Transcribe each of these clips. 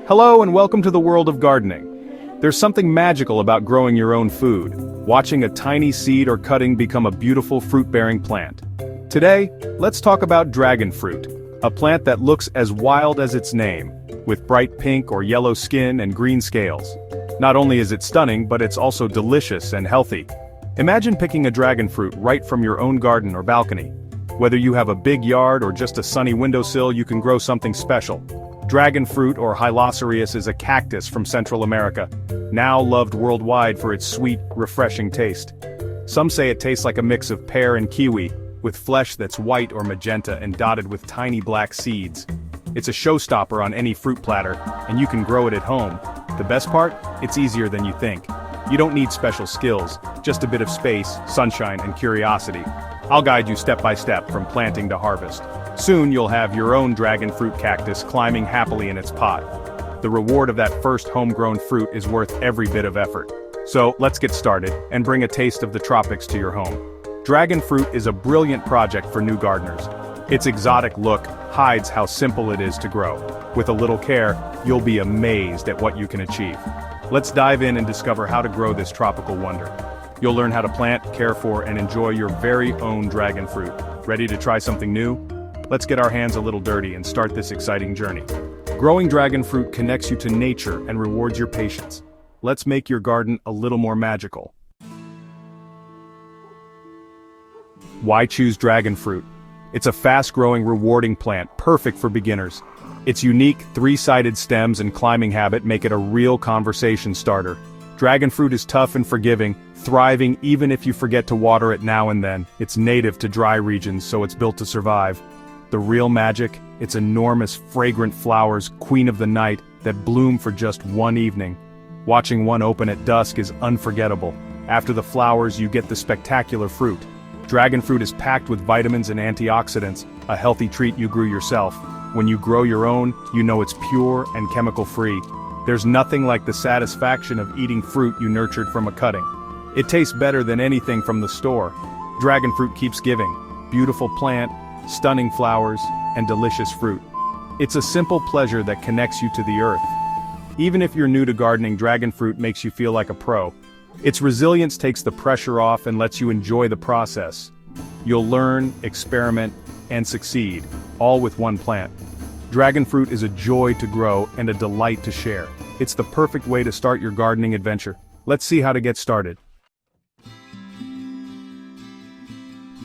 Hello and welcome to the world of gardening. There's something magical about growing your own food, watching a tiny seed or cutting become a beautiful fruit-bearing plant. Today, let's talk about dragon fruit, a plant that looks as wild as its name, with bright pink or yellow skin and green scales. Not only is it stunning, but it's also delicious and healthy. Imagine picking a dragon fruit right from your own garden or balcony. Whether you have a big yard or just a sunny windowsill, you can grow something special. Dragon fruit, or Hylocereus, is a cactus from Central America, now loved worldwide for its sweet, refreshing taste. Some say it tastes like a mix of pear and kiwi, with flesh that's white or magenta and dotted with tiny black seeds. It's a showstopper on any fruit platter, and you can grow it at home. The best part? It's easier than you think. You don't need special skills, just a bit of space, sunshine, and curiosity. I'll guide you step by step from planting to harvest. Soon you'll have your own dragon fruit cactus climbing happily in its pot. The reward of that first homegrown fruit is worth every bit of effort. So let's get started and bring a taste of the tropics to your home. Dragon fruit is a brilliant project for new gardeners. Its exotic look hides how simple it is to grow. With a little care, you'll be amazed at what you can achieve. Let's dive in and discover how to grow this tropical wonder. You'll learn how to plant, care for, and enjoy your very own dragon fruit. Ready to try something new? Let's get our hands a little dirty and start this exciting journey. Growing dragon fruit connects you to nature and rewards your patience. Let's make your garden a little more magical. Why choose dragon fruit? It's a fast-growing, rewarding plant, perfect for beginners. Its unique, three-sided stems and climbing habit make it a real conversation starter. Dragon fruit is tough and forgiving, thriving even if you forget to water it now and then. It's native to dry regions, so it's built to survive. The real magic? Its enormous, fragrant flowers, queen of the night, that bloom for just one evening. Watching one open at dusk is unforgettable. After the flowers, you get the spectacular fruit. Dragon fruit is packed with vitamins and antioxidants, a healthy treat you grew yourself. When you grow your own, you know it's pure and chemical-free. There's nothing like the satisfaction of eating fruit you nurtured from a cutting. It tastes better than anything from the store. Dragon fruit keeps giving. Beautiful plant, stunning flowers, and delicious fruit. It's a simple pleasure that connects you to the earth. Even if you're new to gardening, dragon fruit makes you feel like a pro. Its resilience takes the pressure off and lets you enjoy the process. You'll learn, experiment, and succeed, all with one plant. Dragon fruit is a joy to grow and a delight to share. It's the perfect way to start your gardening adventure. Let's see how to get started.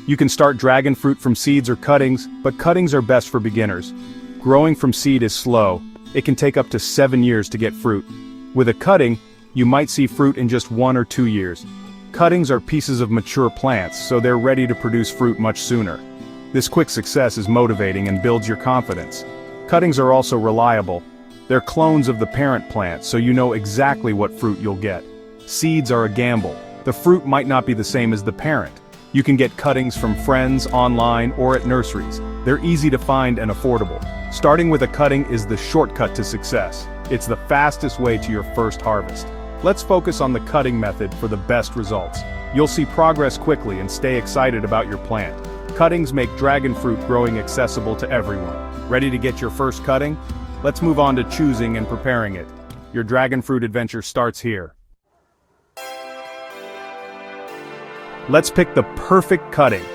You can start dragon fruit from seeds or cuttings, but cuttings are best for beginners. Growing from seed is slow. It can take up to 7 years to get fruit. With a cutting, you might see fruit in just 1 or 2 years. Cuttings are pieces of mature plants, so they're ready to produce fruit much sooner. This quick success is motivating and builds your confidence. Cuttings are also reliable. They're clones of the parent plant, so you know exactly what fruit you'll get. Seeds are a gamble. The fruit might not be the same as the parent. You can get cuttings from friends, online, or at nurseries. They're easy to find and affordable. Starting with a cutting is the shortcut to success. It's the fastest way to your first harvest. Let's focus on the cutting method for the best results. You'll see progress quickly and stay excited about your plant. Cuttings make dragon fruit growing accessible to everyone. Ready to get your first cutting? Let's move on to choosing and preparing it. Your dragon fruit adventure starts here. Let's pick the perfect cutting.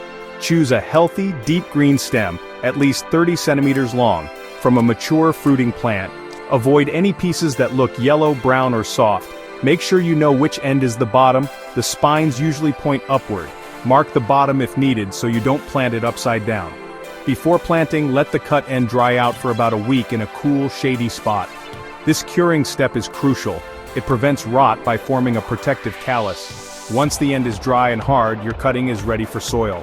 Choose a healthy, deep green stem, at least 30 centimeters long, from a mature fruiting plant. Avoid any pieces that look yellow, brown, or soft. Make sure you know which end is the bottom. The spines usually point upward. Mark the bottom if needed so you don't plant it upside down. Before planting, let the cut end dry out for about a week in a cool, shady spot. This curing step is crucial. It prevents rot by forming a protective callus. Once the end is dry and hard, your cutting is ready for soil.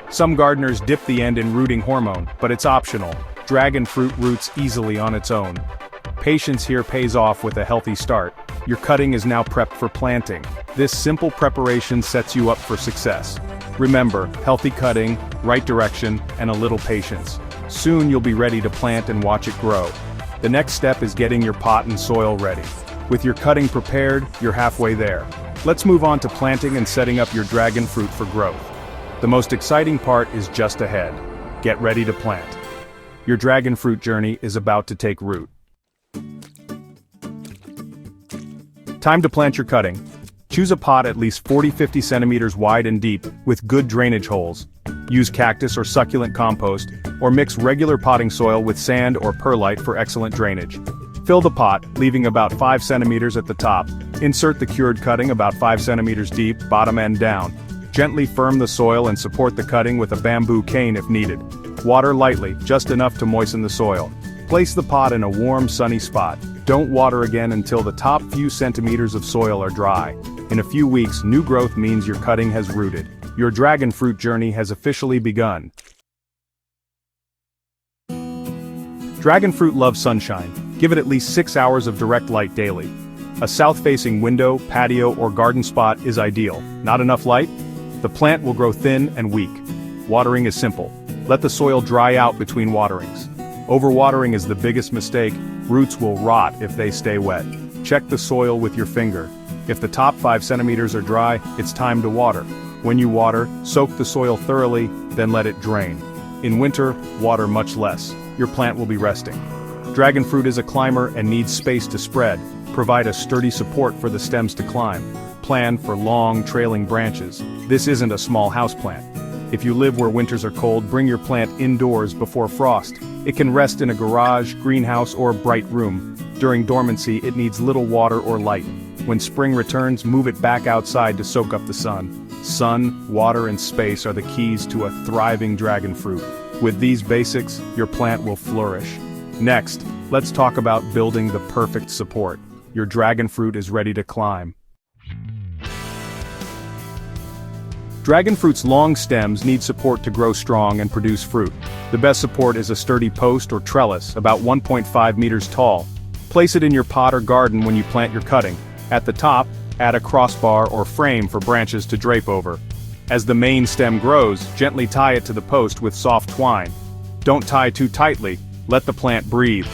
Some gardeners dip the end in rooting hormone, but it's optional. Dragon fruit roots easily on its own. Patience here pays off with a healthy start. Your cutting is now prepped for planting. This simple preparation sets you up for success. Remember, healthy cutting, right direction, and a little patience. Soon you'll be ready to plant and watch it grow. The next step is getting your pot and soil ready. With your cutting prepared, you're halfway there. Let's move on to planting and setting up your dragon fruit for growth. The most exciting part is just ahead. Get ready to plant. Your dragon fruit journey is about to take root. Time to plant your cutting. Choose a pot at least 40-50 centimeters wide and deep, with good drainage holes. Use cactus or succulent compost, or mix regular potting soil with sand or perlite for excellent drainage. Fill the pot, leaving about 5 centimeters at the top. Insert the cured cutting about 5 centimeters deep, bottom end down. Gently firm the soil and support the cutting with a bamboo cane if needed. Water lightly, just enough to moisten the soil. Place the pot in a warm, sunny spot. Don't water again until the top few centimeters of soil are dry. In a few weeks, new growth means your cutting has rooted. Your dragon fruit journey has officially begun. Dragon fruit loves sunshine. Give it at least 6 hours of direct light daily. A south-facing window, patio, or garden spot is ideal. Not enough light? The plant will grow thin and weak. Watering is simple. Let the soil dry out between waterings. Overwatering is the biggest mistake. Roots will rot if they stay wet. Check the soil with your finger. If the top 5 centimeters are dry, it's time to water. When you water, soak the soil thoroughly, then let it drain. In winter, water much less. Your plant will be resting. Dragon fruit is a climber and needs space to spread. Provide a sturdy support for the stems to climb. Plan for long, trailing branches. This isn't a small houseplant. If you live where winters are cold, bring your plant indoors before frost. It can rest in a garage, greenhouse, or bright room. During dormancy, it needs little water or light. When spring returns, move it back outside to soak up the sun. Sun, water, and space are the keys to a thriving dragon fruit. With these basics, your plant will flourish. Next, let's talk about building the perfect support. Your dragon fruit is ready to climb. Dragon fruit's long stems need support to grow strong and produce fruit. The best support is a sturdy post or trellis, about 1.5 meters tall. Place it in your pot or garden when you plant your cutting. At the top, add a crossbar or frame for branches to drape over. As the main stem grows, gently tie it to the post with soft twine. Don't tie too tightly, let the plant breathe.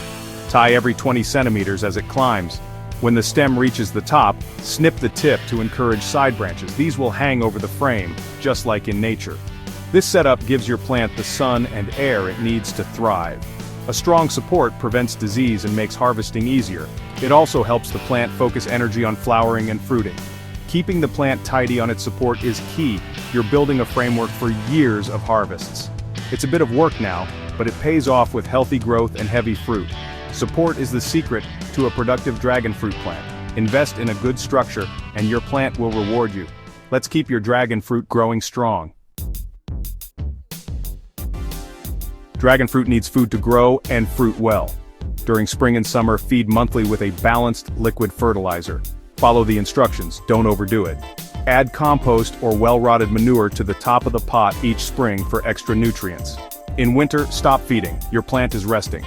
Tie every 20 centimeters as it climbs. When the stem reaches the top, snip the tip to encourage side branches. These will hang over the frame, just like in nature. This setup gives your plant the sun and air it needs to thrive. A strong support prevents disease and makes harvesting easier. It also helps the plant focus energy on flowering and fruiting. Keeping the plant tidy on its support is key. You're building a framework for years of harvests. It's a bit of work now, but it pays off with healthy growth and heavy fruit. Support is the secret to a productive dragon fruit plant. Invest in a good structure, and your plant will reward you. Let's keep your dragon fruit growing strong. Dragon fruit needs food to grow and fruit well. During spring and summer, feed monthly with a balanced liquid fertilizer. Follow the instructions, don't overdo it. Add compost or well-rotted manure to the top of the pot each spring for extra nutrients. In winter, stop feeding, your plant is resting.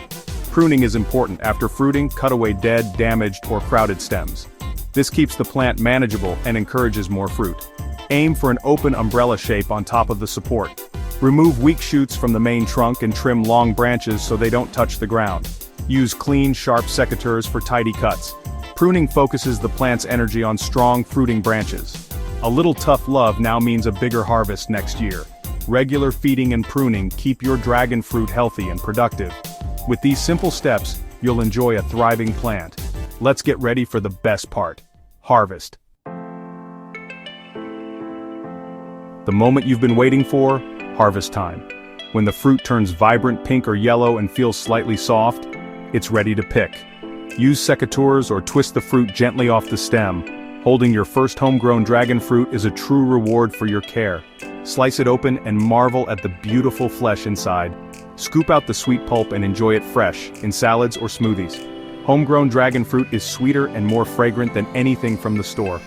Pruning is important. After fruiting, cut away dead, damaged, or crowded stems. This keeps the plant manageable and encourages more fruit. Aim for an open umbrella shape on top of the support. Remove weak shoots from the main trunk and trim long branches so they don't touch the ground. Use clean, sharp secateurs for tidy cuts. Pruning focuses the plant's energy on strong, fruiting branches. A little tough love now means a bigger harvest next year. Regular feeding and pruning keep your dragon fruit healthy and productive. With these simple steps, you'll enjoy a thriving plant. Let's get ready for the best part: harvest. The moment you've been waiting for, harvest time. When the fruit turns vibrant pink or yellow and feels slightly soft, it's ready to pick. Use secateurs or twist the fruit gently off the stem. Holding your first homegrown dragon fruit is a true reward for your care. Slice it open and marvel at the beautiful flesh inside. Scoop out the sweet pulp and enjoy it fresh, in salads or smoothies. Homegrown dragon fruit is sweeter and more fragrant than anything from the store.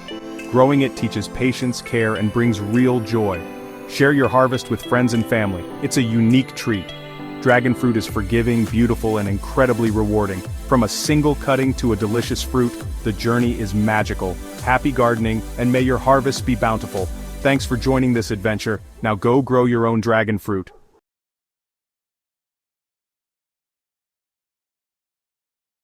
Growing it teaches patience, care, and brings real joy. Share your harvest with friends and family. It's a unique treat. Dragon fruit is forgiving, beautiful, and incredibly rewarding. From a single cutting to a delicious fruit, the journey is magical. Happy gardening, and may your harvest be bountiful. Thanks for joining this adventure. Now go grow your own dragon fruit.